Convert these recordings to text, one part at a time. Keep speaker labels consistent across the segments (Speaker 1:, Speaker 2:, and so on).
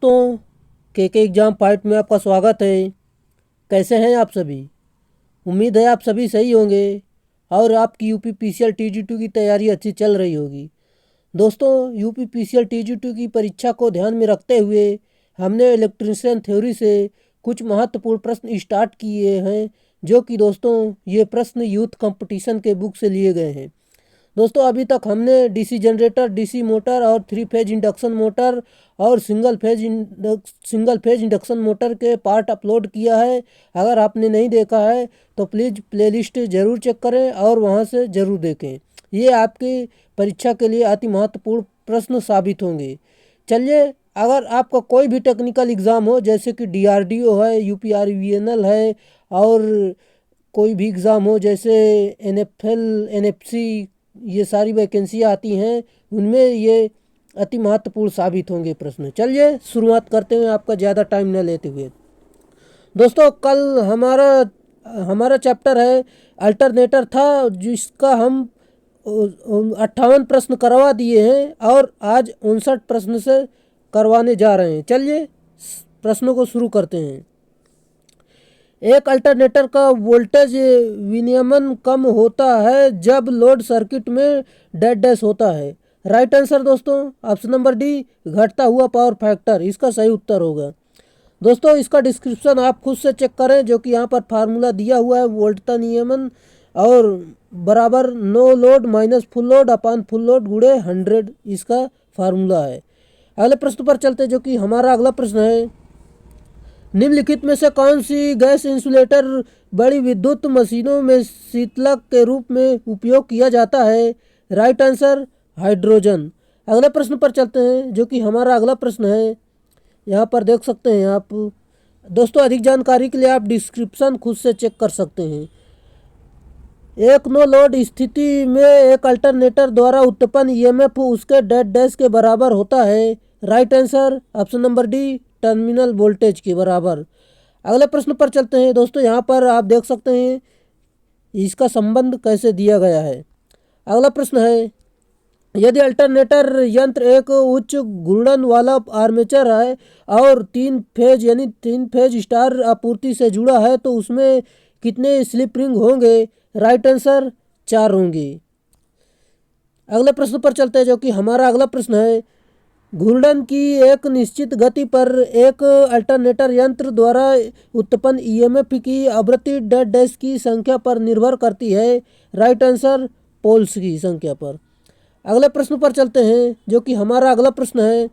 Speaker 1: दोस्तों, के exam point में आपका स्वागत है। कैसे हैं आप सभी? उम्मीद है आप सभी सही होंगे और आपकी यूपी पीसीएल टीजी2 की तैयारी अच्छी चल रही होगी। दोस्तों, यूपी पीसीएल टीजी2 की परीक्षा को ध्यान में रखते हुए हमने इलेक्ट्रीशियन थ्योरी से कुछ महत्वपूर्ण प्रश्न स्टार्ट किए हैं, जो कि दोस्तों ये प्रश्न यूथ कंपटीशन के बुक से लिए गए हैं। दोस्तों, अभी तक हमने डीसी जनरेटर, डीसी मोटर और 3 फेज इंडक्शन मोटर और सिंगल फेज इंडक्शन मोटर के पार्ट अपलोड किया है। अगर आपने नहीं देखा है तो प्लीज़ प्लेलिस्ट ज़रूर चेक करें और वहां से ज़रूर देखें। ये आपकी परीक्षा के लिए अति महत्वपूर्ण प्रश्न साबित होंगे। चलिए, अगर आपका कोई भी टेक्निकल एग्ज़ाम हो, जैसे कि डीआरडीओ है, यूपीआरवीएनएल है, और कोई भी एग्ज़ाम हो जैसे एनएफएल, एनएफसी, ये सारी वैकेंसी आती हैं, उनमें ये अति महत्वपूर्ण साबित होंगे प्रश्न। चलिए शुरुआत करते हैं आपका ज़्यादा टाइम न लेते हुए। दोस्तों, कल हमारा चैप्टर है अल्टरनेटर था, जिसका हम 58 प्रश्न करवा दिए हैं और आज 59 प्रश्न से करवाने जा रहे हैं। चलिए प्रश्नों को शुरू करते हैं। एक अल्टरनेटर का वोल्टेज विनियमन कम होता है जब लोड सर्किट में डेड डैश होता है। राइट आंसर दोस्तों ऑप्शन नंबर डी, घटता हुआ पावर फैक्टर, इसका सही उत्तर होगा। दोस्तों, इसका डिस्क्रिप्शन आप खुद से चेक करें, जो कि यहाँ पर फार्मूला दिया हुआ है। वोल्टता नियमन और बराबर no load minus full load upon full load गुणे 100, इसका फार्मूला है। अगले प्रश्न पर चलते हैं, जो कि हमारा अगला प्रश्न है। निम्नलिखित में से कौन सी गैस इंसुलेटर बड़ी विद्युत मशीनों में शीतलक के रूप में उपयोग किया जाता है? Right answer hydrogen. अगले प्रश्न पर चलते हैं, जो कि हमारा अगला प्रश्न है। यहाँ पर देख सकते हैं आप दोस्तों, अधिक जानकारी के लिए आप डिस्क्रिप्शन खुद से चेक कर सकते हैं। एक नो लोड स्थिति में एक अल्टरनेटर द्वारा उत्पन्न ईएमएफ उसके डेड डैश के बराबर होता है। Right answer option number D, terminal voltage के बराबर। अगले प्रश्न पर चलते हैं दोस्तों, यहाँ पर आप देख सकते हैं इसका संबंध कैसे दिया गया है। अगला प्रश्न है, यदि अल्टरनेटर यंत्र एक उच्च घूर्णन वाला आर्मेचर है और 3 फेज स्टार आपूर्ति से जुड़ा है, तो उसमें कितने स्लिप रिंग होंगे? राइट आंसर 4 होंगे। अगले प्रश्न पर चलते हैं, जो कि हमारा अगला प्रश्न है। घूर्णन की एक निश्चित गति पर एक अल्टरनेटर यंत्र द्वारा उत्पन्न ईएमएफ की आवृत्ति डेड डैश की संख्या पर निर्भर करती है। राइट आंसर पोल्स की संख्या पर। अगले प्रश्न पर चलते हैं, जो कि हमारा अगला प्रश्न है।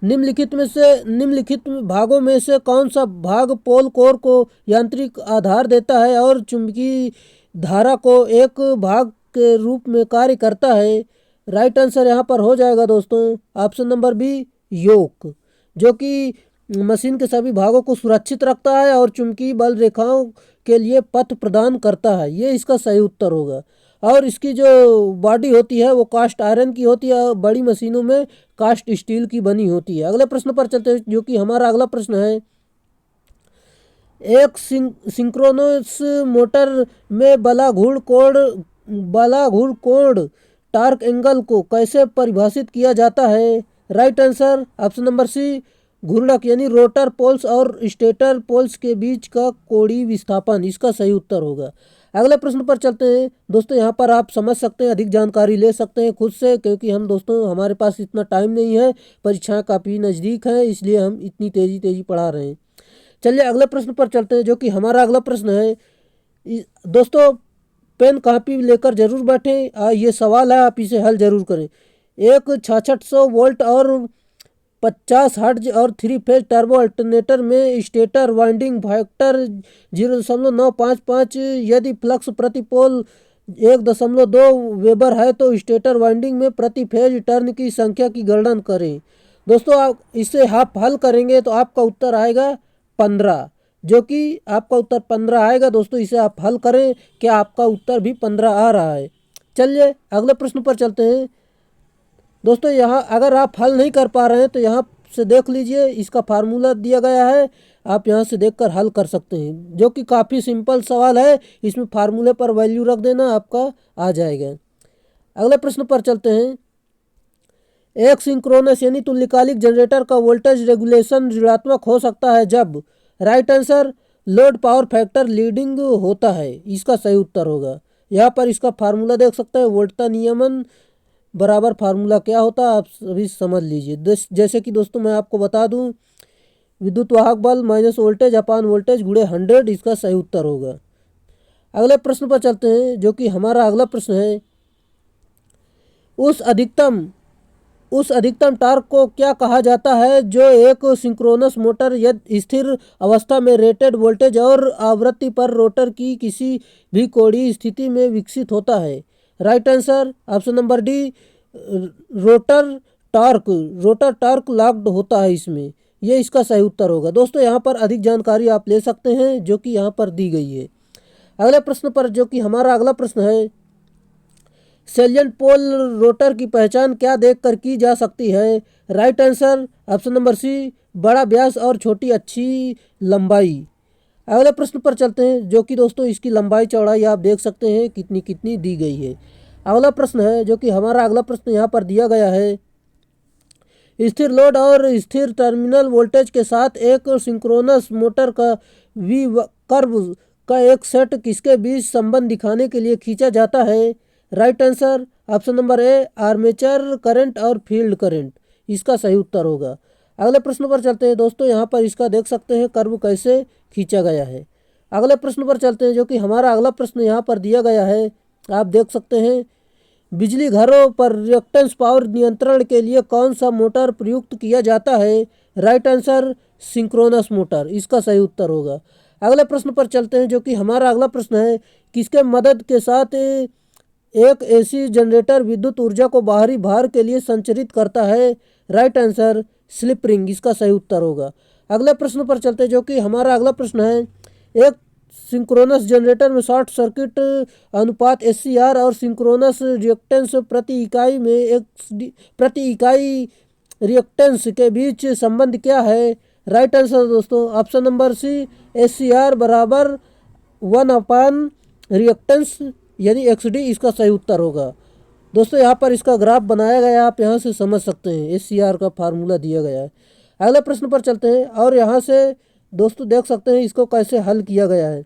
Speaker 1: निम्नलिखित भागों में से कौन सा भाग पोल कोर को यांत्रिक आधार देता है और चुंबकीय धारा को एक भाग के रूप में कार्य करता है? राइट आंसर यहाँ पर हो जाएगा दोस्तों ऑप्शन नंबर बी, योक, जो कि मशीन के सभी भागों को सुरक्षित रखता है और चुंबकीय बल रेखाओं के लिए पथ प्रदान करता है। ये इसका सही उत्तर होगा। और इसकी जो बॉडी होती है वो कास्ट आयरन की होती है और बड़ी मशीनों में कास्ट स्टील की बनी होती है। अगले प्रश्न पर चलते हैं, जो कि हमारा अगला प्रश्न है। एक सिंक्रोनस मोटर में बला घूर्ण कोण टार्क एंगल को कैसे परिभाषित किया जाता है? Right answer option number C, घूर्णक यानी रोटर पोल्स और स्टेटर पोल्स के बीच का कोणीय विस्थापन, इसका सही उत्तर होगा। अगले प्रश्न पर चलते हैं दोस्तों, यहाँ पर आप समझ सकते हैं, अधिक जानकारी ले सकते हैं खुद से, क्योंकि हम दोस्तों हमारे पास इतना टाइम नहीं है, परीक्षाएं काफ़ी नज़दीक हैं, इसलिए हम इतनी तेज़ी पढ़ा रहे हैं। चलिए अगले प्रश्न पर चलते हैं, जो कि हमारा अगला प्रश्न है। दोस्तों, पेन कॉपी लेकर जरूर बैठें, ये सवाल है, आप इसे हल जरूर करें। एक 6600 वोल्ट और 50 हर्ट्ज और 3 फेज टर्बो अल्टरनेटर में स्टेटर वाइंडिंग फैक्टर 0.955, यदि फ्लक्स प्रति पोल 1.2 वेबर है, तो स्टेटर वाइंडिंग में प्रति फेज टर्न की संख्या की गणना करें। दोस्तों, आप इसे आप हल करेंगे तो आपका उत्तर आएगा 15, जो कि आपका उत्तर 15 आएगा। दोस्तों, इसे आप हल करें, क्या आपका उत्तर भी 15 आ रहा है? चलिए अगले प्रश्न पर चलते हैं दोस्तों। यहाँ अगर आप हल नहीं कर पा रहे हैं तो यहाँ से देख लीजिए, इसका फार्मूला दिया गया है, आप यहाँ से देखकर हल कर सकते हैं, जो कि काफ़ी सिंपल सवाल है। इसमें फार्मूले पर वैल्यू रख देना, आपका आ जाएगा। अगले प्रश्न पर चलते हैं। एक सिंक्रोनस यानी तुल्यकालिक जनरेटर का वोल्टेज रेगुलेशन ऋणात्मक हो सकता है जब। Right answer load power factor leading होता है, इसका सही उत्तर होगा। यहाँ पर इसका फार्मूला देख सकते हैं, वोल्टता नियमन बराबर फार्मूला क्या होता है आप सभी समझ लीजिए। जैसे कि दोस्तों मैं आपको बता दूं, विद्युत वाहक बल माइनस वोल्टेज अपान वोल्टेज गुणे 100, इसका सही उत्तर होगा। अगले प्रश्न पर चलते हैं, जो कि हमारा अगला प्रश्न है, उस अधिकतम टॉर्क को क्या कहा जाता है जो एक सिंक्रोनस मोटर यदि स्थिर अवस्था में रेटेड वोल्टेज और आवृत्ति पर रोटर की किसी भी कोणीय स्थिति में विकसित होता है। Right answer option number D, rotor torque locked होता है इसमें, ये इसका सही उत्तर होगा। दोस्तों यहाँ पर अधिक जानकारी आप ले सकते हैं जो कि यहाँ पर दी गई है। अगले प्रश्न पर, जो कि हमारा अगला प्रश्न है, सेलियंट पोल रोटर की पहचान क्या देखकर की जा सकती है। Right answer option number C, बड़ा व्यास और छोटी अच्छी लंबाई। अगले प्रश्न पर चलते हैं, जो कि दोस्तों इसकी लंबाई चौड़ाई आप देख सकते हैं कितनी कितनी दी गई है। अगला प्रश्न है, जो कि हमारा अगला प्रश्न यहाँ पर दिया गया है, स्थिर लोड और स्थिर टर्मिनल वोल्टेज के साथ एक सिंक्रोनस मोटर का वी कर्व का एक सेट किसके बीच संबंध दिखाने के लिए खींचा जाता है। राइट आंसर ऑप्शन नंबर ए, आर्मेचर करंट और फील्ड करंट, इसका सही उत्तर होगा। अगले प्रश्न पर चलते हैं दोस्तों, यहाँ पर इसका देख सकते हैं कर्व कैसे खींचा गया है। अगले प्रश्न पर चलते हैं, जो कि हमारा अगला प्रश्न यहाँ पर दिया गया है, आप देख सकते हैं, बिजली घरों पर रिएक्टेंस पावर नियंत्रण के लिए कौन सा मोटर प्रयुक्त किया जाता है। राइट आंसर सिंक्रोनस मोटर, इसका सही उत्तर होगा। अगले प्रश्न पर चलते हैं, जो कि हमारा अगला प्रश्न है, किसके मदद के साथ एक एसी जनरेटर विद्युत ऊर्जा को बाहरी भार के लिए संचरित करता है। राइट आंसर स्लिप रिंग, इसका सही उत्तर होगा। अगले प्रश्न पर चलते हैं, जो कि हमारा अगला प्रश्न है, एक सिंक्रोनस जनरेटर में शॉर्ट सर्किट अनुपात SCR और सिंक्रोनस रिएक्टेंस प्रति इकाई रिएक्टेंस के बीच संबंध क्या है। राइट आंसर दोस्तों ऑप्शन नंबर सी, SCR बराबर 1 रिएक्टेंस यानी XD, इसका सही उत्तर होगा। दोस्तों यहाँ पर इसका ग्राफ बनाया गया है, आप यहाँ से समझ सकते हैं, SCR का फार्मूला दिया गया है। अगले प्रश्न पर चलते हैं, और यहाँ से दोस्तों देख सकते हैं इसको कैसे हल किया गया है।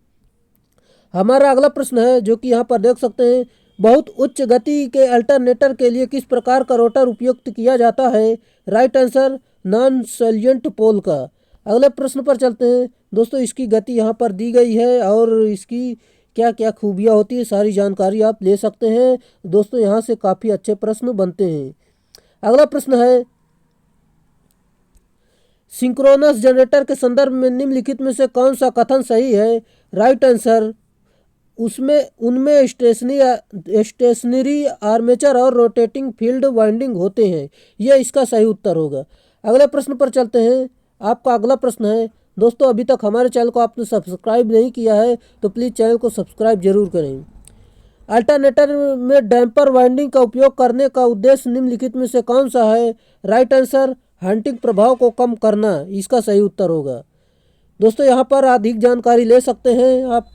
Speaker 1: हमारा अगला प्रश्न है, जो कि यहाँ पर देख सकते हैं, बहुत उच्च गति के अल्टरनेटर के लिए किस प्रकार का रोटर उपयुक्त किया जाता है। राइट आंसर नॉन सेलियंट पोल का। अगले प्रश्न पर चलते हैं दोस्तों, इसकी गति यहाँ पर दी गई है और इसकी क्या क्या खूबियाँ होती है सारी जानकारी आप ले सकते हैं। दोस्तों यहाँ से काफ़ी अच्छे प्रश्न बनते हैं। अगला प्रश्न है, सिंक्रोनस जनरेटर के संदर्भ में निम्नलिखित में से कौन सा कथन सही है। राइट आंसर उनमें स्टेशनरी आर्मेचर और रोटेटिंग फील्ड वाइंडिंग होते हैं, यह इसका सही उत्तर होगा। अगले प्रश्न पर चलते हैं, आपका अगला प्रश्न है दोस्तों, अभी तक हमारे चैनल को आपने सब्सक्राइब नहीं किया है तो प्लीज़ चैनल को सब्सक्राइब जरूर करें। अल्टरनेटर में डैम्पर वाइंडिंग का उपयोग करने का उद्देश्य निम्नलिखित में से कौन सा है। राइट आंसर हंटिंग प्रभाव को कम करना, इसका सही उत्तर होगा। दोस्तों यहाँ पर अधिक जानकारी ले सकते हैं आप।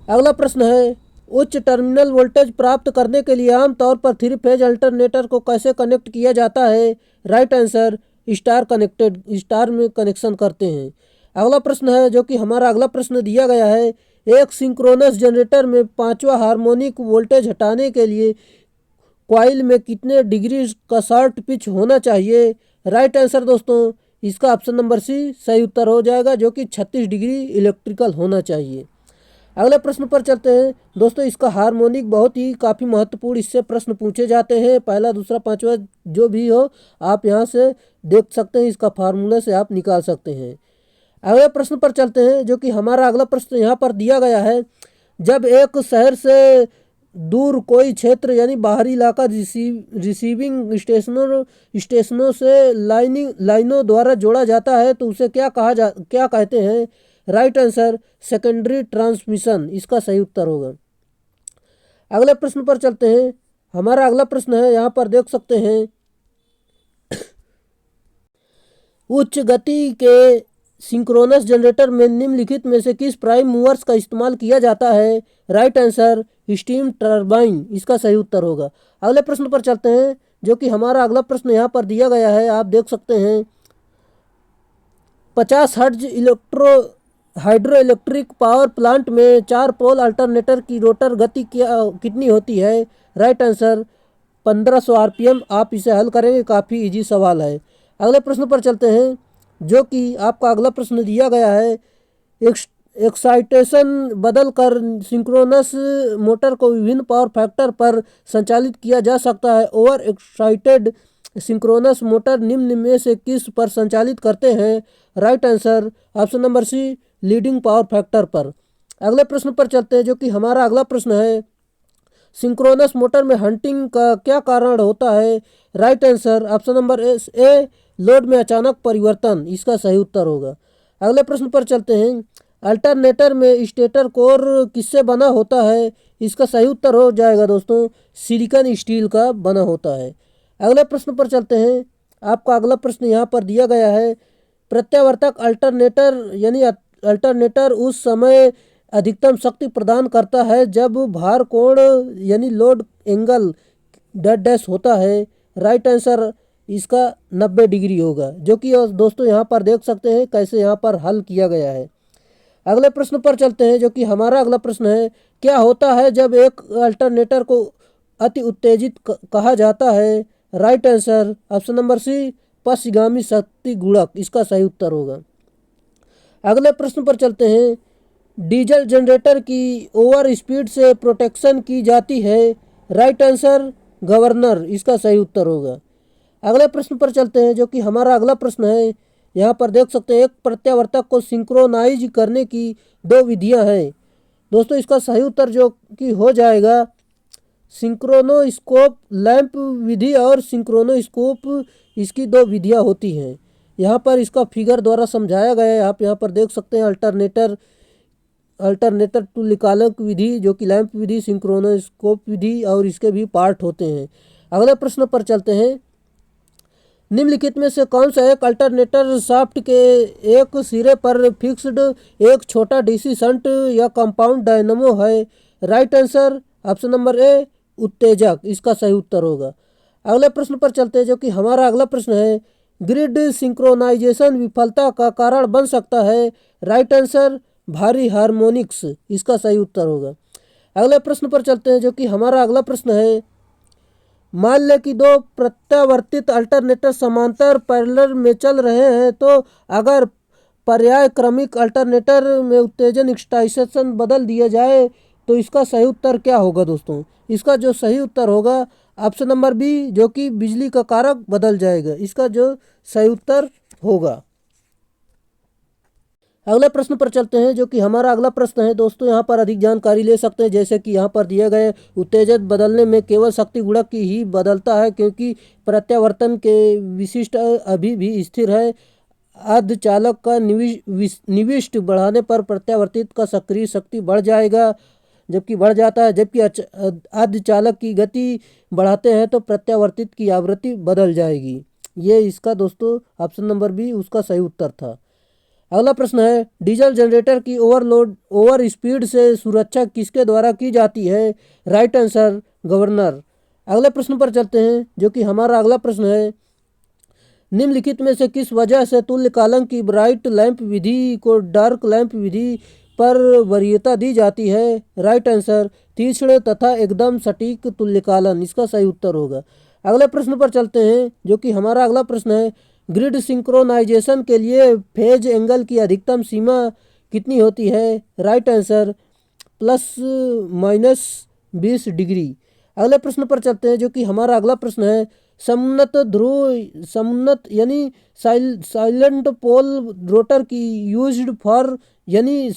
Speaker 1: अगला प्रश्न है, उच्च टर्मिनल वोल्टेज प्राप्त करने के लिए आमतौर पर 3 फेज अल्टरनेटर को कैसे कनेक्ट किया जाता है। राइट आंसर स्टार में कनेक्शन करते हैं। अगला प्रश्न है, जो कि हमारा अगला प्रश्न दिया गया है, एक सिंक्रोनस जनरेटर में 5वां हार्मोनिक वोल्टेज हटाने के लिए कॉइल में कितने डिग्री का शॉर्ट पिच होना चाहिए। राइट आंसर दोस्तों इसका ऑप्शन नंबर सी सही उत्तर हो जाएगा, जो कि 36 डिग्री इलेक्ट्रिकल होना चाहिए। अगले प्रश्न पर चलते हैं दोस्तों, इसका हार्मोनिक बहुत ही काफ़ी महत्वपूर्ण, इससे प्रश्न पूछे जाते हैं, पहला दूसरा पांचवा जो भी हो आप यहाँ से देख सकते हैं, इसका फार्मूला से आप निकाल सकते हैं। अगले प्रश्न पर चलते हैं, जो कि हमारा अगला प्रश्न यहाँ पर दिया गया है, जब एक शहर से दूर कोई क्षेत्र यानी बाहरी इलाका रिसीविंग स्टेशनों से लाइनों द्वारा जोड़ा जाता है तो उसे क्या कहते हैं। राइट आंसर सेकेंडरी ट्रांसमिशन, इसका सही उत्तर होगा। अगले प्रश्न पर चलते हैं, हमारा अगला प्रश्न है, यहाँ पर देख सकते हैं, उच्च गति के सिंक्रोनस जनरेटर में निम्नलिखित में से किस प्राइम मूवर्स का इस्तेमाल किया जाता है। राइट आंसर स्टीम टरबाइन, इसका सही उत्तर होगा। अगले प्रश्न पर चलते हैं, जो कि हमारा अगला प्रश्न यहाँ पर दिया गया है, आप देख सकते हैं 50 hertz hydro electric power plant में 4 पोल अल्टरनेटर की रोटर गति कितनी होती है? Right answer 1500 RPM. आप इसे हल करेंगे, काफ़ी इजी सवाल है। अगले प्रश्न पर चलते हैं, जो कि आपका अगला प्रश्न दिया गया है, एक्साइटेशन बदल कर सिंक्रोनस मोटर को विभिन्न पावर फैक्टर पर संचालित किया जा सकता है। ओवर एक्साइटेड सिंक्रोनस मोटर निम्न में से किस पर संचालित करते हैं? Right answer option number C, leading power factor पर। अगले प्रश्न पर चलते हैं, जो कि हमारा अगला प्रश्न है, सिंक्रोनस मोटर में हंटिंग का क्या कारण होता है? राइट आंसर ऑप्शन नंबर ए, लोड में अचानक परिवर्तन इसका सही उत्तर होगा। अगले प्रश्न पर चलते हैं, अल्टरनेटर में स्टेटर कोर किससे बना होता है? इसका सही उत्तर हो जाएगा दोस्तों, सिलिकॉन स्टील का बना होता है। अगले प्रश्न पर चलते हैं, आपका अगला प्रश्न यहाँ पर दिया गया है, प्रत्यावर्तक अल्टरनेटर यानी अल्टरनेटर उस समय अधिकतम शक्ति प्रदान करता है जब भार कोण यानी लोड एंगल डैश होता है। राइट आंसर इसका 90 डिग्री होगा, जो कि दोस्तों यहाँ पर देख सकते हैं कैसे यहाँ पर हल किया गया है। अगले प्रश्न पर चलते हैं, जो कि हमारा अगला प्रश्न है, क्या होता है जब एक अल्टरनेटर को अति उत्तेजित कहा जाता है? Right answer option number C, पश्चगामी शक्ति गुणक इसका सही उत्तर होगा। अगले प्रश्न पर चलते हैं, डीजल जनरेटर की ओवर स्पीड से प्रोटेक्शन की जाती है। राइट आंसर गवर्नर इसका सही उत्तर होगा। अगले प्रश्न पर चलते हैं, जो कि हमारा अगला प्रश्न है, यहाँ पर देख सकते हैं एक प्रत्यावर्तक को सिंक्रोनाइज करने की 2 विधियाँ हैं। दोस्तों इसका सही उत्तर जो कि हो जाएगा सिंक्रोनोस्कोप लैंप विधि और सिंक्रोनोस्कोप, इसकी 2 विधियाँ होती हैं। यहाँ पर इसका फिगर द्वारा समझाया गया है, आप यहाँ पर देख सकते हैं अल्टरनेटर तुल्यकालिक विधि जो कि लैंप विधि, सिंक्रोनोस्कोप विधि और इसके भी पार्ट होते हैं। अगले प्रश्न पर चलते हैं, निम्नलिखित में से कौन सा एक अल्टरनेटर शाफ्ट के एक सिरे पर फिक्स्ड एक छोटा डीसी शंट या कंपाउंड डायनमो है? राइट आंसर ऑप्शन नंबर ए, उत्तेजक इसका सही उत्तर होगा। अगले प्रश्न पर चलते हैं, जो कि हमारा अगला प्रश्न है, ग्रिड सिंक्रोनाइजेशन विफलता का कारण बन सकता है? राइट आंसर भारी हार्मोनिक्स इसका सही उत्तर होगा। अगले प्रश्न पर चलते हैं, जो कि हमारा अगला प्रश्न है, मान लें कि 2 प्रत्यावर्तित अल्टरनेटर समांतर पैरेलल में चल रहे हैं, तो अगर पर्याय क्रमिक अल्टरनेटर में उत्तेजन एक्साइटेशन बदल दिया जाए तो इसका सही उत्तर क्या होगा? दोस्तों इसका जो सही उत्तर होगा ऑप्शन नंबर बी, जो कि बिजली का कारक बदल जाएगा, इसका जो सही उत्तर होगा। अगले प्रश्न पर चलते हैं, जो कि हमारा अगला प्रश्न है दोस्तों, यहाँ पर अधिक जानकारी ले सकते हैं, जैसे कि यहाँ पर दिए गए उत्तेजन बदलने में केवल शक्ति गुणक की ही बदलता है, क्योंकि प्रत्यावर्तन के विशिष्ट अभी भी स्थिर है। अर्धचालक का निविष्ट बढ़ाने पर प्रत्यावर्तित का सक्रिय शक्ति बढ़ जाएगा, जबकि बढ़ जाता है, जबकि अर्धचालक की गति बढ़ाते हैं तो प्रत्यावर्तित की आवृत्ति बदल जाएगी। ये इसका दोस्तों ऑप्शन नंबर बी उसका सही उत्तर था। अगला प्रश्न है, डीजल जनरेटर की ओवर स्पीड से सुरक्षा किसके द्वारा की जाती है? Right answer governor. अगले प्रश्न पर चलते हैं, जो कि हमारा अगला प्रश्न है, निम्नलिखित में से किस वजह से तुल्यकालन की ब्राइट लैंप विधि को डार्क लैंप विधि पर वरीयता दी जाती है? राइट आंसर तीक्ष्ण तथा एकदम सटीक तुल्यकालन इसका सही उत्तर होगा। अगले प्रश्न पर चलते हैं, जो कि हमारा अगला प्रश्न है, ग्रिड सिंक्रोनाइजेशन के लिए फेज एंगल की अधिकतम सीमा कितनी होती है? Right answer ±20 degree. अगले प्रश्न पर चलते हैं, जो कि हमारा अगला प्रश्न है, समुन्नत यानी साइलेंट पोल रोटर की यूज्ड फॉर यानी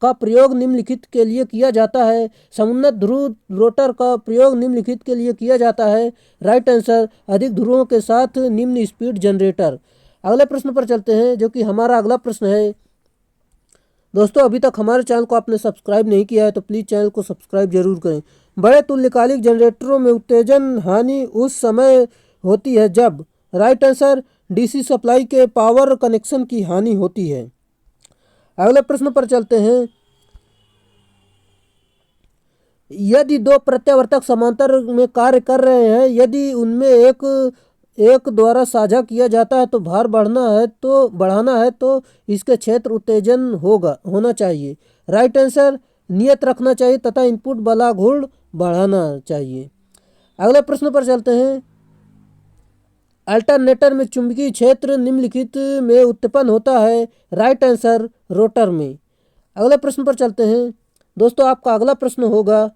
Speaker 1: का प्रयोग निम्नलिखित के लिए किया जाता है? समुन्नत ध्रुव रोटर का प्रयोग निम्नलिखित के लिए किया जाता है? राइट आंसर अधिक ध्रुवों के साथ निम्न स्पीड जनरेटर। अगले प्रश्न पर चलते हैं, जो कि हमारा अगला प्रश्न है, दोस्तों अभी तक हमारे चैनल को आपने सब्सक्राइब नहीं किया है तो प्लीज़ चैनल को सब्सक्राइब जरूर करें। बड़े तुल्यकालिक जनरेटरों में उत्तेजन हानि उस समय होती है जब, राइट आंसर डीसी सप्लाई के पावर कनेक्शन की हानि होती है। अगले प्रश्न पर चलते हैं, यदि दो प्रत्यावर्तक समांतर में कार्य कर रहे हैं, यदि उनमें एक एक द्वारा साझा किया जाता है तो भार बढ़ाना है तो इसके क्षेत्र उत्तेजन होना चाहिए। राइट आंसर नियत रखना चाहिए तथा इनपुट बला गुण बढ़ाना चाहिए। अगले प्रश्न पर चलते हैं। अल्टरनेटर में चुंबकीय क्षेत्र निम्नलिखित में उत्पन्न होता है। राइट आंसर रोटर में। अगले प्रश्न पर चलते हैं। दोस्तों आपका अगला प्रश्न होगा,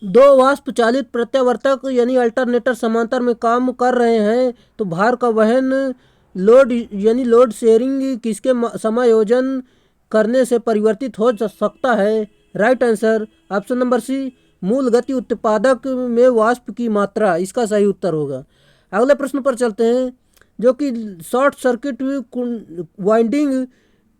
Speaker 1: दो वाष्प चालित प्रत्यावर्तक यानी अल्टरनेटर समांतर में काम कर रहे हैं तो भार का वहन लोड यानी लोड शेयरिंग किसके समायोजन करने से परिवर्तित हो सकता है। Right answer option number C, मूल गति उत्पादक में वाष्प की मात्रा, इसका सही उत्तर होगा। अगले प्रश्न पर चलते हैं, जो कि शॉर्ट सर्किट वाइंडिंग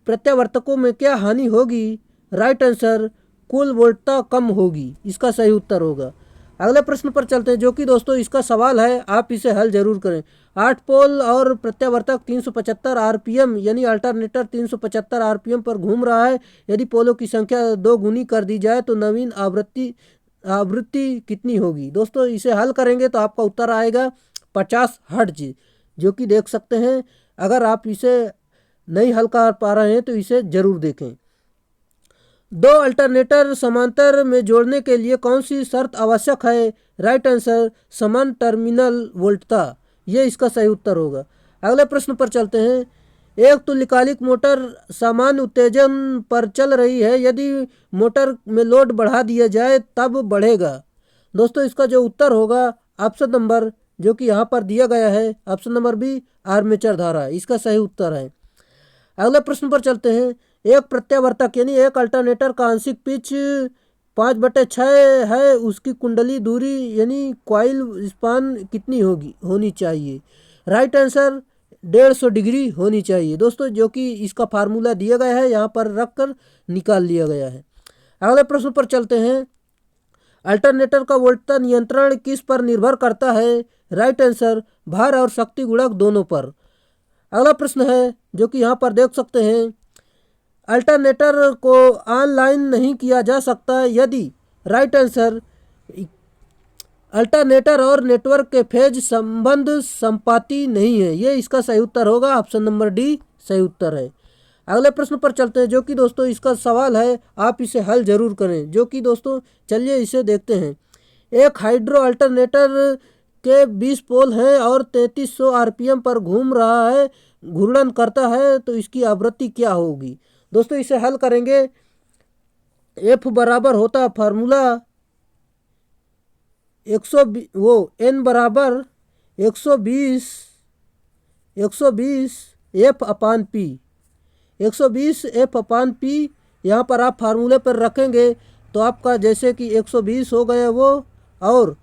Speaker 1: प्रत्यावर्तकों में क्या हानि होगी। राइट आंसर कुल वोल्टता कम होगी, इसका सही उत्तर होगा। अगले प्रश्न पर चलते हैं, जो कि दोस्तों इसका सवाल है, आप इसे हल जरूर करें। 8 पोल और प्रत्यावर्तक 375 आरपीएम यानी अल्टरनेटर 375 आरपीएम पर घूम रहा है। यदि पोलों की संख्या 2 गुनी कर दी जाए तो नवीन आवृत्ति कितनी होगी। दोस्तों इसे हल करेंगे तो आपका उत्तर आएगा 50 हर्ट्ज, जो कि देख सकते हैं। अगर आप इसे नहीं हल कर पा रहे हैं तो इसे जरूर देखें। दो अल्टरनेटर समांतर में जोड़ने के लिए कौन सी शर्त आवश्यक है। राइट आंसर समान टर्मिनल वोल्टता, ये इसका सही उत्तर होगा। अगले प्रश्न पर चलते हैं। एक तुल्यकालिक मोटर समान उत्तेजन पर चल रही है, यदि मोटर में लोड बढ़ा दिया जाए तब बढ़ेगा। दोस्तों इसका जो उत्तर होगा ऑप्शन नंबर, जो कि यहाँ पर दिया गया है, ऑप्शन नंबर बी आर्मेचर धारा, इसका सही उत्तर है। अगले प्रश्न पर चलते हैं। एक प्रत्यावर्तक यानी एक अल्टरनेटर का आंशिक पिच 5/6 है, उसकी कुंडली दूरी यानी कॉइल स्पान कितनी होनी चाहिए। राइट आंसर 150 डिग्री होनी चाहिए। दोस्तों जो कि इसका फार्मूला दिया गया है, यहाँ पर रख कर निकाल लिया गया है। अगले प्रश्न पर चलते हैं। अल्टरनेटर का वोल्टता नियंत्रण किस पर निर्भर करता है। राइट आंसर भार और शक्ति गुणक दोनों पर। अगला प्रश्न है, जो कि यहाँ पर देख सकते हैं। अल्टरनेटर को ऑनलाइन नहीं किया जा सकता यदि। राइट आंसर अल्टरनेटर और नेटवर्क के फेज संबंध संपाती नहीं है, ये इसका सही उत्तर होगा। ऑप्शन नंबर डी सही उत्तर है। अगले प्रश्न पर चलते हैं, जो कि दोस्तों इसका सवाल है, आप इसे हल जरूर करें। जो कि दोस्तों चलिए इसे देखते हैं। एक हाइड्रो अल्टरनेटर के 20 पोल हैं और 3300 आरपीएम पर घूम रहा है, घूर्णन करता है, तो इसकी आवृत्ति क्या होगी। दोस्तों इसे हल करेंगे। एफ बराबर होता फार्मूला 100 एन बराबर 120 एफ अपान पी। 120 एफ अपान पी यहाँ पर आप फार्मूले पर रखेंगे तो आपका जैसे कि 120 हो गया वो, और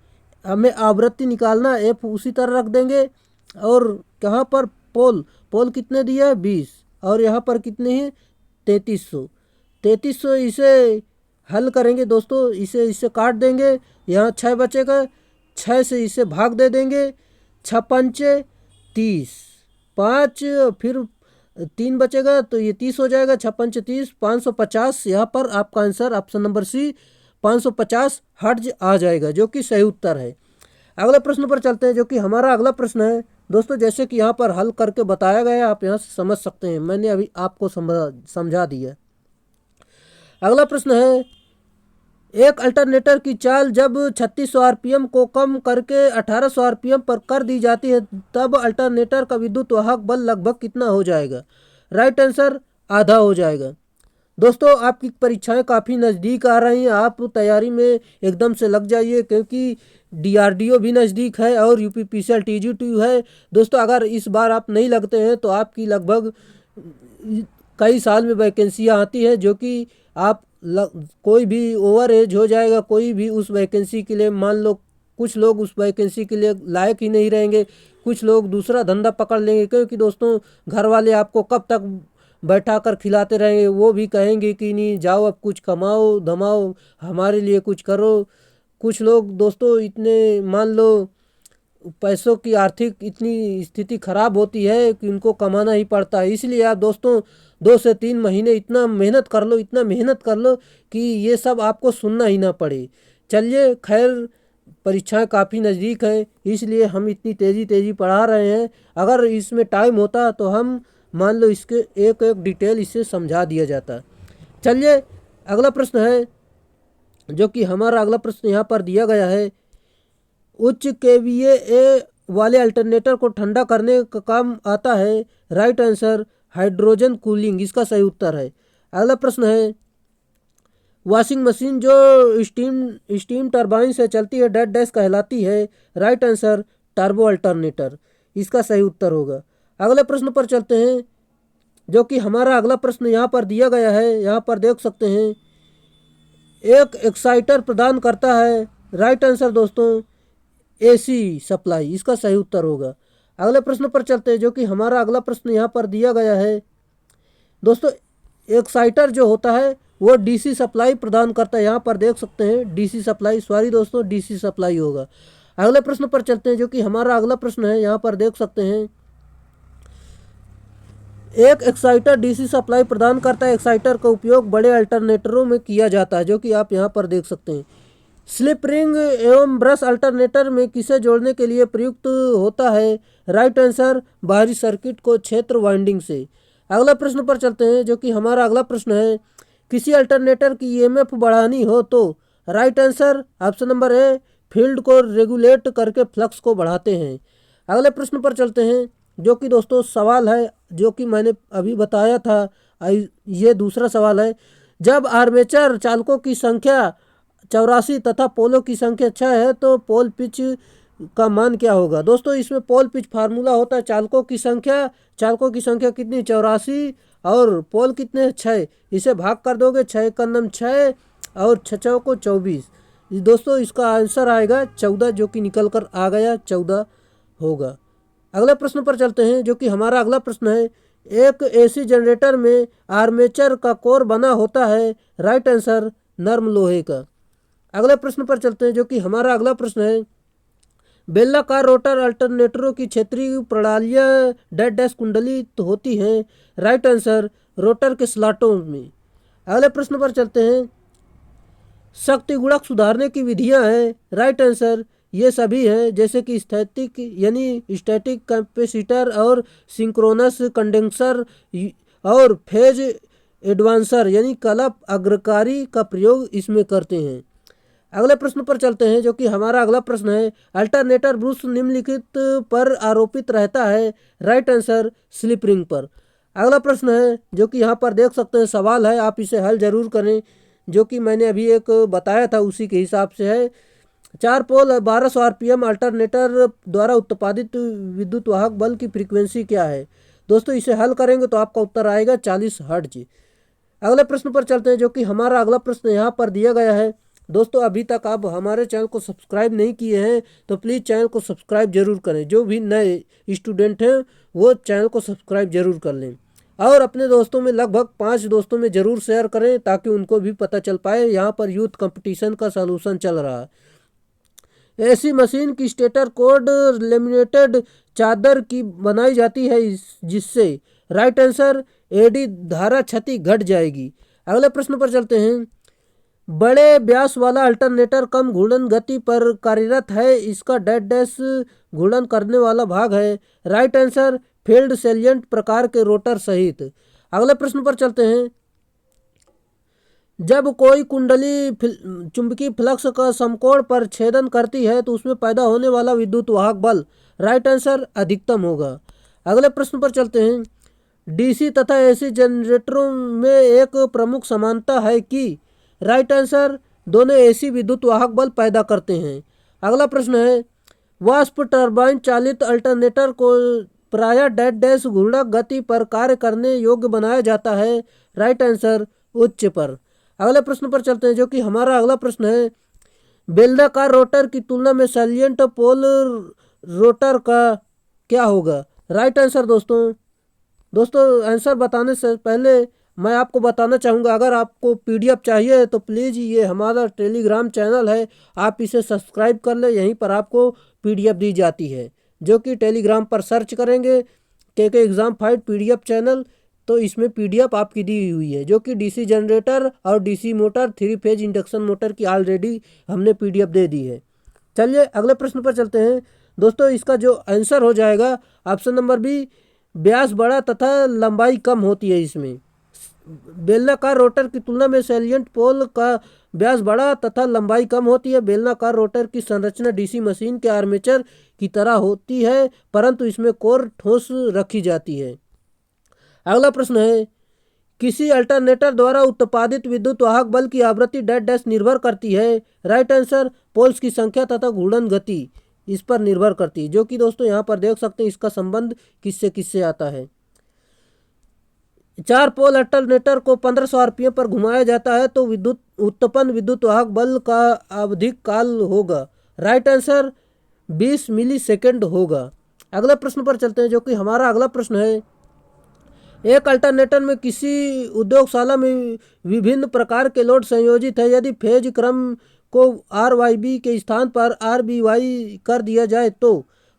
Speaker 1: हमें आवृत्ति निकालना, एफ उसी तरह रख देंगे। और कहाँ पर पोल कितने दिया है 20, और यहाँ पर कितने हैं 3300। इसे हल करेंगे दोस्तों, इसे काट देंगे, यहाँ 6 बचेगा, 6 से इसे भाग दे देंगे, 6 पंचे 30, 5 फिर 3 बचेगा तो ये 30 हो जाएगा, 6 पंचे 30, 550। यहाँ पर आपका answer option number C 550 hertz आ जाएगा, जो कि सही उत्तर है। अगले प्रश्न पर चलते हैं, जो कि हमारा अगला प्रश्न है। दोस्तों जैसे कि यहाँ पर हल करके बताया गया है, आप यहाँ से समझ सकते हैं, मैंने अभी आपको समझा दिया। अगला प्रश्न है, एक अल्टरनेटर की चाल जब 3600 आरपीएम को कम करके 1800 आरपीएम पर कर दी जाती है तब अल्टरनेटर का विद्युत वाहक बल लगभग कितना हो जाएगा। राइट आंसर आधा हो जाएगा। दोस्तों आपकी परीक्षाएं काफ़ी नज़दीक आ रही हैं, आप तैयारी में एकदम से लग जाइए, क्योंकि डीआरडीओ भी नज़दीक है और यूपीपीसीएल टीजीटी है। दोस्तों अगर इस बार आप नहीं लगते हैं तो आपकी लगभग कई साल में वैकेंसियाँ आती है, जो कि आप कोई भी ओवर एज हो जाएगा, कोई भी उस वैकेंसी के लिए, मान लो कुछ लोग उस वैकेंसी के लिए लायक ही नहीं रहेंगे, कुछ लोग दूसरा धंधा पकड़ लेंगे, क्योंकि दोस्तों घर वाले आपको कब तक बैठा कर खिलाते रहेंगे, वो भी कहेंगे कि नहीं जाओ अब कुछ कमाओ धमाओ, हमारे लिए कुछ करो। कुछ लोग दोस्तों इतने मान लो पैसों की आर्थिक इतनी स्थिति खराब होती है कि उनको कमाना ही पड़ता है। इसलिए आप दोस्तों 2 से 3 महीने इतना मेहनत कर लो, इतना मेहनत कर लो कि ये सब आपको सुनना ही ना पड़े। चलिए खैर, परीक्षाएं काफ़ी नज़दीक है, इसलिए हम इतनी तेज़ी तेज़ी पढ़ा रहे हैं। अगर इसमें टाइम होता तो हम मान लो इसके एक एक डिटेल इससे समझा दिया जाता। चलिए अगला प्रश्न है, जो कि हमारा अगला प्रश्न यहाँ पर दिया गया है। उच्च केवीए वाले अल्टरनेटर को ठंडा करने का काम आता है। राइट आंसर हाइड्रोजन कूलिंग इसका सही उत्तर है। अगला प्रश्न है, वॉशिंग मशीन जो स्टीम टरबाइन से चलती है डैश डैश कहलाती है। राइट आंसर टर्बो अल्टरनेटर इसका सही उत्तर होगा। अगले प्रश्न पर चलते हैं, जो कि हमारा अगला प्रश्न यहाँ पर दिया गया है। यहाँ पर देख सकते हैं, एक एक्साइटर प्रदान करता है। राइट आंसर दोस्तों एसी सप्लाई इसका सही उत्तर होगा। अगले प्रश्न पर चलते हैं, जो कि हमारा अगला प्रश्न यहाँ पर दिया गया है। दोस्तों एक्साइटर जो होता है वो डीसी सप्लाई प्रदान करता है। यहाँ पर देख सकते हैं डीसी सप्लाई, सॉरी दोस्तों डीसी सप्लाई होगा। अगले प्रश्न पर चलते हैं, जो कि हमारा अगला प्रश्न है। यहाँ पर देख सकते हैं, एक एक्साइटर डीसी सप्लाई प्रदान करता है। एक्साइटर का उपयोग बड़े अल्टरनेटरों में किया जाता है, जो कि आप यहाँ पर देख सकते हैं। स्लिप रिंग एवं ब्रश अल्टरनेटर में किसे जोड़ने के लिए प्रयुक्त होता है। राइट आंसर बाहरी सर्किट को क्षेत्र वाइंडिंग से। अगला प्रश्न पर चलते हैं, जो कि हमारा अगला प्रश्न है, किसी अल्टरनेटर की ईएमएफ बढ़ानी हो तो। Right answer option number a field को रेगुलेट करके फ्लक्स को बढ़ाते हैं। अगले प्रश्न पर चलते हैं, जो कि दोस्तों सवाल है जो कि मैंने अभी बताया था। ये दूसरा सवाल है, जब आर्मेचर चालकों की संख्या 84 तथा पोलों की संख्या 6 है तो पोल पिच का मान क्या होगा। दोस्तों इसमें पोल पिच फार्मूला होता है चालकों की संख्या कितनी 84 और पोल कितने 6, इसे भाग कर दोगे 6 का नम 6 और 6 को 24। दोस्तों इसका आंसर आएगा 14, जो कि निकल कर आ गया 14 होगा। अगले प्रश्न पर चलते हैं, जो कि हमारा अगला प्रश्न है, एक एसी जनरेटर में आर्मेचर का कोर बना होता है। राइट आंसर नर्म लोहे का। अगले प्रश्न पर चलते हैं, जो कि हमारा अगला प्रश्न है, बेलनाकार रोटर अल्टरनेटरों की क्षेत्रीय प्रणालियाँ डैश डैश कुंडलित होती हैं। राइट आंसर रोटर के स्लॉटों में। अगले प्रश्न पर चलते हैं, शक्ति गुणक सुधारने की विधियां हैं। राइट आंसर ये सभी हैं, जैसे कि स्थैतिक यानी स्टैटिक कैपेसिटर और सिंक्रोनस कंडेंसर और फेज एडवांसर यानी कलप अग्रकारी का प्रयोग इसमें करते हैं। अगले प्रश्न पर चलते हैं, जो कि हमारा अगला प्रश्न है, अल्टरनेटर ब्रूस निम्नलिखित पर आरोपित रहता है। राइट आंसर स्लिप रिंग पर। अगला प्रश्न है, जो कि यहाँ पर देख सकते हैं सवाल है, आप इसे हल जरूर करें, जो कि मैंने अभी एक बताया था उसी के हिसाब से है। 4 पोल 1200 आरपीएम अल्टरनेटर द्वारा उत्पादित विद्युत वाहक बल की फ्रीक्वेंसी क्या है। दोस्तों इसे हल करेंगे तो आपका उत्तर आएगा 40 हर्ट्ज। अगले प्रश्न पर चलते हैं, जो कि हमारा अगला प्रश्न यहाँ पर दिया गया है। दोस्तों अभी तक आप हमारे चैनल को सब्सक्राइब नहीं किए हैं तो प्लीज़ चैनल को सब्सक्राइब जरूर करें। जो भी नए स्टूडेंट हैं वो चैनल को सब्सक्राइब जरूर कर लें और अपने दोस्तों में लगभग 5 दोस्तों में ज़रूर शेयर करें ताकि उनको भी पता चल पाए। यहाँ पर यूथ कंपटीशन का सलूशन चल रहा है। ऐसी मशीन की स्टेटर कोड लेमिनेटेड चादर की बनाई जाती है जिससे। राइट आंसर एडी धारा क्षति घट जाएगी। अगले प्रश्न पर चलते हैं, बड़े व्यास वाला अल्टरनेटर कम घूर्णन गति पर कार्यरत है, इसका डैश डैश घूर्णन करने वाला भाग है। राइट आंसर फील्ड सेलिएंट प्रकार के रोटर सहित। अगले प्रश्न पर चलते हैं, जब कोई कुंडली चुंबकीय फ्लक्स का समकोण पर छेदन करती है तो उसमें पैदा होने वाला विद्युत वाहक बल। राइट आंसर अधिकतम होगा। अगले प्रश्न पर चलते हैं, डीसी तथा एसी जनरेटरों में एक प्रमुख समानता है कि। राइट आंसर दोनों एसी विद्युत वाहक बल पैदा करते हैं। अगला प्रश्न है, वाष्प टरबाइन चालित अल्टरनेटर को प्रायः डैश डैश घूर्णक गति पर कार्य करने योग्य बनाया जाता है। राइट आंसर उच्च पर। अगले प्रश्न पर चलते हैं, जो कि हमारा अगला प्रश्न है, बेलनाकार रोटर की तुलना में सैलिएंट पोल रोटर का क्या होगा। राइट आंसर दोस्तों आंसर बताने से पहले मैं आपको बताना चाहूँगा, अगर आपको पीडीएफ चाहिए तो प्लीज़ ये हमारा टेलीग्राम चैनल है, आप इसे सब्सक्राइब कर लें। यहीं पर आपको पीडीएफ दी जाती है, जो कि टेलीग्राम पर सर्च करेंगे के एग्ज़ाम फाइट पीडीएफ चैनल, तो इसमें पीडीएफ आपकी दी हुई है, जो कि डीसी जनरेटर और DC motor 3 phase induction motor की ऑलरेडी हमने पीडीएफ दे दी है। चलिए अगले प्रश्न पर चलते हैं दोस्तों। इसका जो आंसर हो जाएगा ऑप्शन नंबर बी, व्यास बड़ा तथा लंबाई कम होती है। इसमें बेलनाकार रोटर की तुलना में सैलिएंट पोल का व्यास बड़ा तथा लंबाई कम होती है। बेलनाकार रोटर की संरचना डीसी मशीन के आर्मेचर की तरह होती है, परंतु इसमें कोर ठोस रखी जाती है। अगला प्रश्न है, किसी अल्टरनेटर द्वारा उत्पादित विद्युत वाहक बल की आवृत्ति डैश डैश निर्भर करती है। राइट आंसर, पोल्स की संख्या तथा घूर्णन गति इस पर निर्भर करती है, जो कि दोस्तों यहाँ पर देख सकते हैं इसका संबंध किससे किससे आता है। 4 पोल अल्टरनेटर को 1500 आरपीएम पर घुमाया जाता है तो विद्युत उत्पन्न विद्युत वाहक बल का आवधिक काल होगा। राइट आंसर 20 मिली सेकेंड होगा। अगले प्रश्न पर चलते हैं, जो कि हमारा अगला प्रश्न है, एक अल्टरनेटर में किसी उद्योगशाला में विभिन्न प्रकार के लोड संयोजित है। यदि फेज क्रम को आर वाई बी के स्थान पर आर बी वाई कर दिया जाए तो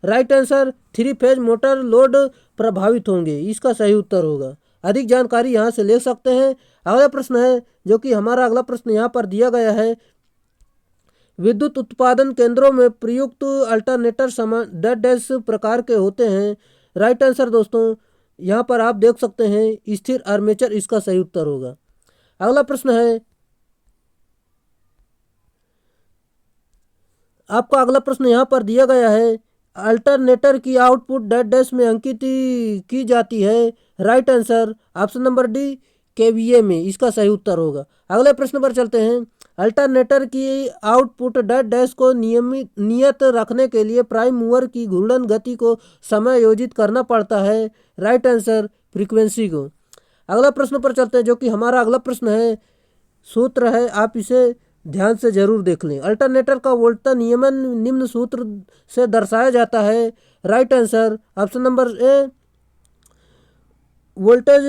Speaker 1: right answer 3 phase motor load प्रभावित होंगे, इसका सही उत्तर होगा। अधिक जानकारी यहाँ से ले सकते हैं। अगला प्रश्न है, जो कि हमारा अगला प्रश्न यहाँ पर दिया गया है, विद्युत उत्पादन केंद्रों में प्रयुक्त अल्टरनेटर समान डैश डैश प्रकार के होते हैं। राइट आंसर दोस्तों यहाँ पर आप देख सकते हैं स्थिर आर्मेचर, इसका सही उत्तर होगा। अगला प्रश्न है, आपका अगला प्रश्न यहाँ पर दिया गया है, अल्टरनेटर की आउटपुट डैश डैश में अंकित की जाती है। Right answer option number D KVA में, इसका सही उत्तर होगा। अगले प्रश्न पर चलते हैं, अल्टरनेटर की आउटपुट डैश डैश को नियत रखने के लिए प्राइम मूवर की घूर्णन गति को समायोजित करना पड़ता है। राइट आंसर फ्रीक्वेंसी को। अगला प्रश्न पर चलते हैं, जो कि हमारा अगला प्रश्न है, सूत्र है, आप इसे ध्यान से जरूर देख लें। अल्टरनेटर का वोल्टता नियमन निम्न सूत्र से दर्शाया जाता है। Right answer option number A, voltage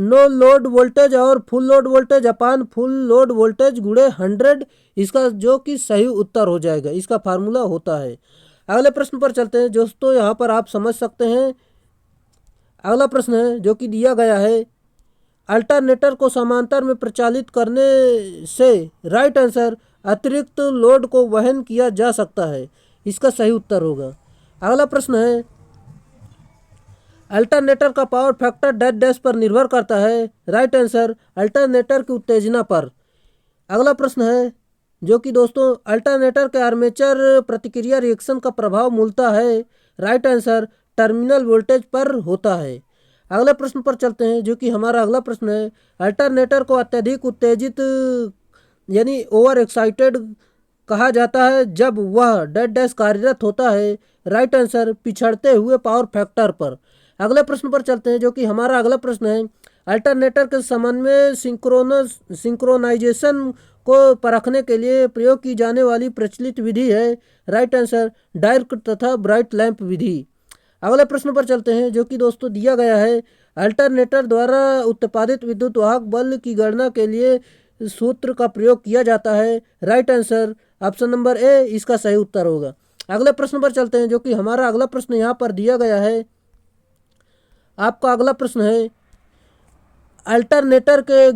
Speaker 1: no load voltage और full load voltage upon full load voltage गुणे 100, इसका जो कि सही उत्तर हो जाएगा, इसका फार्मूला होता है। अगले प्रश्न पर चलते हैं दोस्तों, यहाँ पर आप समझ सकते हैं। अगला प्रश्न है, जो कि दिया गया है, अल्टरनेटर को समांतर में प्रचालित करने से राइट आंसर अतिरिक्त लोड को वहन किया जा सकता है, इसका सही उत्तर होगा। अगला प्रश्न है, अल्टरनेटर का पावर फैक्टर डैश डैश पर निर्भर करता है। राइट आंसर अल्टरनेटर की उत्तेजना पर। अगला प्रश्न है, जो कि दोस्तों अल्टरनेटर के आर्मेचर प्रतिक्रिया रिएक्शन का प्रभाव मूलतः है। राइट आंसर टर्मिनल वोल्टेज पर होता है। अगले प्रश्न पर चलते हैं, जो कि हमारा अगला प्रश्न है, अल्टरनेटर को अत्यधिक उत्तेजित यानी ओवर एक्साइटेड कहा जाता है जब वह डैश डैश कार्यरत होता है। राइट आंसर पिछड़ते हुए पावर फैक्टर पर। अगले प्रश्न पर चलते हैं, जो कि हमारा अगला प्रश्न है, अल्टरनेटर के समन्वय सिंक्रोनाइजेशन को परखने के लिए प्रयोग की जाने वाली प्रचलित विधि है। राइट आंसर डार्क तथा ब्राइट लैंप विधि। अगले प्रश्न पर चलते हैं, जो कि दोस्तों दिया गया है, अल्टरनेटर द्वारा उत्पादित विद्युत वाहक बल की गणना के लिए सूत्र का प्रयोग किया जाता है। राइट आंसर ऑप्शन नंबर ए, इसका सही उत्तर होगा। अगले प्रश्न पर चलते हैं, जो कि हमारा अगला प्रश्न यहाँ पर दिया गया है। आपका अगला प्रश्न है, अल्टरनेटर के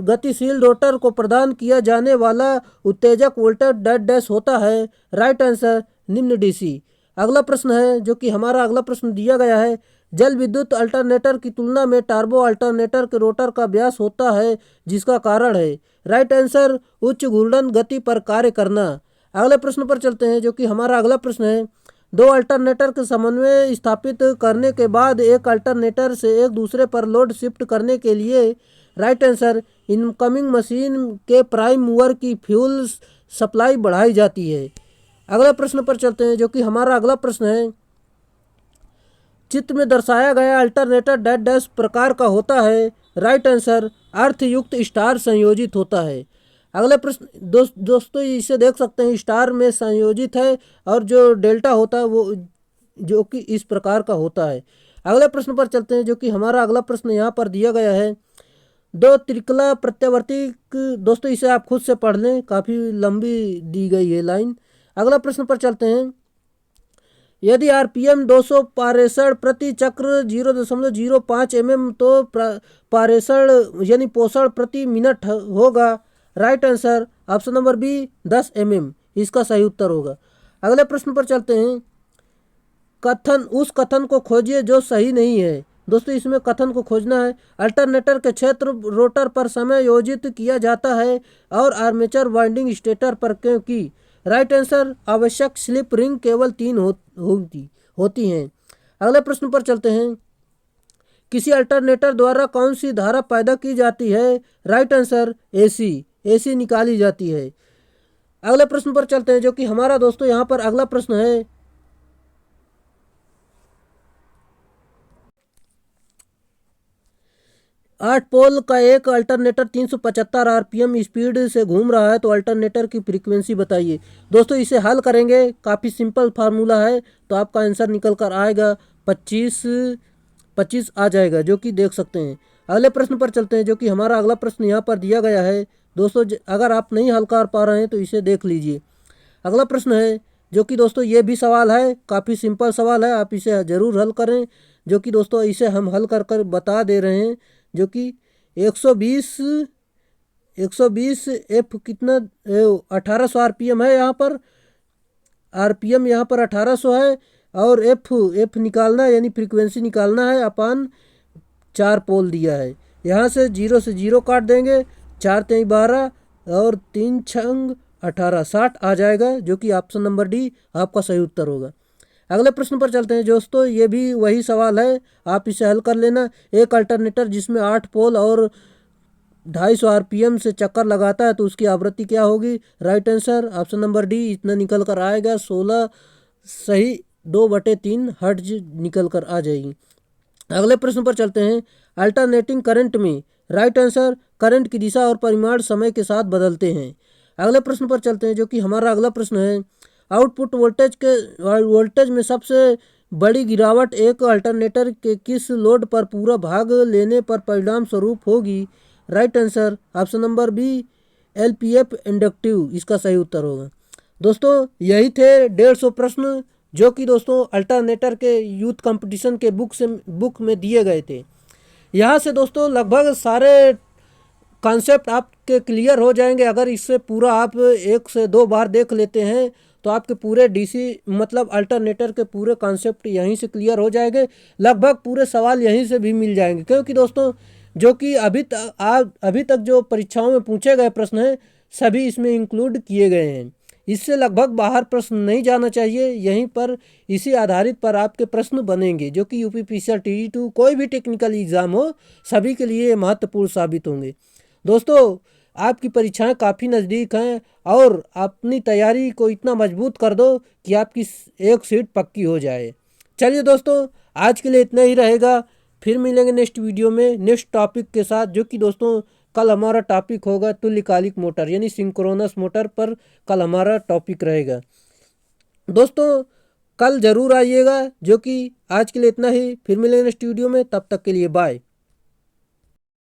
Speaker 1: गतिशील रोटर को प्रदान किया जाने वाला उत्तेजक वोल्टेज डैश डैश होता है। राइट आंसर निम्न डीसी। अगला प्रश्न है, जो कि हमारा अगला प्रश्न दिया गया है, जल विद्युत अल्टरनेटर की तुलना में टर्बो अल्टरनेटर के रोटर का व्यास होता है, जिसका कारण है। राइट आंसर उच्च घूर्णन गति पर कार्य करना। अगले प्रश्न पर चलते हैं, जो कि हमारा अगला प्रश्न है, दो अल्टरनेटर के समन्वय स्थापित करने के बाद एक अल्टरनेटर से एक दूसरे पर लोड शिफ्ट करने के लिए राइट आंसर इनकमिंग मशीन के प्राइम मूवर की फ्यूल सप्लाई बढ़ाई जाती है। अगले प्रश्न पर चलते हैं, जो कि हमारा अगला प्रश्न है, चित्र में दर्शाया गया अल्टरनेटर डैश डैश प्रकार का होता है। राइट आंसर अर्थयुक्त स्टार संयोजित होता है। अगले प्रश्न दोस्तों इसे देख सकते हैं, स्टार में संयोजित है और जो डेल्टा होता है वो जो कि इस प्रकार का होता है। अगले प्रश्न पर चलते हैं, जो कि हमारा अगला प्रश्न यहाँ पर दिया गया है। दो त्रिकला प्रत्यावर्ती, दोस्तों इसे आप खुद से पढ़ लें, काफ़ी लंबी दी गई है लाइन। अगला प्रश्न पर चलते हैं। यदि आरपीएम 200 पारेषण प्रति चक्र 0.05 mm तो पारेषण यानी पोषण प्रति मिनट होगा। Right answer option number B 10 mm इसका सही उत्तर होगा। अगले प्रश्न पर चलते हैं। उस कथन को खोजिए जो सही नहीं है। दोस्तों इसमें कथन को खोजना है। अल्टरनेटर के क्षेत्र रोटर पर समायोजित किया जाता है और आर्मेचर वाइंडिंग स्टेटर पर, क्योंकि राइट आंसर आवश्यक स्लिप रिंग केवल 3 होती हैं। अगले प्रश्न पर चलते हैं। किसी अल्टरनेटर द्वारा कौन सी धारा पैदा की जाती है। राइट आंसर एसी निकाली जाती है। अगले प्रश्न पर चलते हैं, जो कि हमारा दोस्तों यहाँ पर अगला प्रश्न है। आठ पोल का एक अल्टरनेटर 375 आरपीएम स्पीड से घूम रहा है, तो अल्टरनेटर की फ्रीक्वेंसी बताइए। दोस्तों इसे हल करेंगे, काफ़ी सिंपल फार्मूला है, तो आपका आंसर निकल कर आएगा 25 आ जाएगा, जो कि देख सकते हैं। अगले प्रश्न पर चलते हैं, जो कि हमारा अगला प्रश्न यहाँ पर दिया गया है। दोस्तों अगर आप नहीं हल कर पा रहे हैं तो इसे देख लीजिए। अगला प्रश्न है, जो कि दोस्तों ये भी सवाल है, काफ़ी सिंपल सवाल है, आप इसे ज़रूर हल करें। जो कि दोस्तों इसे हम हल कर कर बता दे रहे हैं। जो कि 120 एफ कितना 1800 आरपीएम है यहाँ पर। आरपीएम यहाँ पर 1800 है और एफ निकालना यानी फ्रीक्वेंसी निकालना है अपान 4 पोल दिया है। यहाँ से 0 से 0 काट देंगे, 4 3 12 और 3 6 18 60 आ जाएगा, जो कि ऑप्शन नंबर डी आपका सही उत्तर होगा। अगले प्रश्न पर चलते हैं दोस्तों, ये भी वही सवाल है, आप इसे हल कर लेना। एक अल्टरनेटर जिसमें 8 पोल और 250 आरपीएम से चक्कर लगाता है, तो उसकी आवृत्ति क्या होगी। Right answer option number D इतना निकल कर आएगा 16 सही 2/3 हर्ट्ज निकल कर आ जाएगी। अगले प्रश्न पर चलते हैं। अल्टरनेटिंग करंट में राइट आंसर करंट की दिशा और परिमाण समय के साथ बदलते हैं। अगले प्रश्न पर चलते हैं, जो कि हमारा अगला प्रश्न है। आउटपुट वोल्टेज में सबसे बड़ी गिरावट एक अल्टरनेटर के किस लोड पर पूरा भाग लेने पर परिणाम स्वरूप होगी। Right answer option number B LPF inductive इसका सही उत्तर होगा। दोस्तों यही थे 150 प्रश्न, जो कि दोस्तों अल्टरनेटर के यूथ कंपटीशन के बुक में दिए गए थे। यहाँ से दोस्तों लगभग सारे कॉन्सेप्ट आपके क्लियर हो जाएंगे। अगर इससे पूरा आप 1 से 2 बार देख लेते हैं तो आपके पूरे डीसी मतलब अल्टरनेटर के पूरे कॉन्सेप्ट यहीं से क्लियर हो जाएंगे। लगभग पूरे सवाल यहीं से भी मिल जाएंगे, क्योंकि दोस्तों जो कि अभी तक जो परीक्षाओं में पूछे गए प्रश्न हैं सभी इसमें इंक्लूड किए गए हैं। इससे लगभग बाहर प्रश्न नहीं जाना चाहिए। यहीं पर इसी आधारित पर आपके प्रश्न बनेंगे, जो कि यूपीपीसीएल TG2 कोई भी टेक्निकल एग्ज़ाम हो सभी के लिए महत्वपूर्ण साबित होंगे। दोस्तों आपकी परीक्षाएं काफ़ी नज़दीक हैं और अपनी तैयारी को इतना मजबूत कर दो कि आपकी एक सीट पक्की हो जाए। चलिए दोस्तों आज के लिए इतना ही रहेगा, फिर मिलेंगे नेक्स्ट वीडियो में नेक्स्ट टॉपिक के साथ, जो कि दोस्तों कल हमारा टॉपिक होगा तुल्यकालिक मोटर यानी सिंक्रोनस मोटर पर कल हमारा टॉपिक रहेगा। दोस्तों कल ज़रूर आइएगा। जो कि आज के लिए इतना ही, फिर मिलेंगे नेक्स्ट वीडियो में, तब तक के लिए बाय।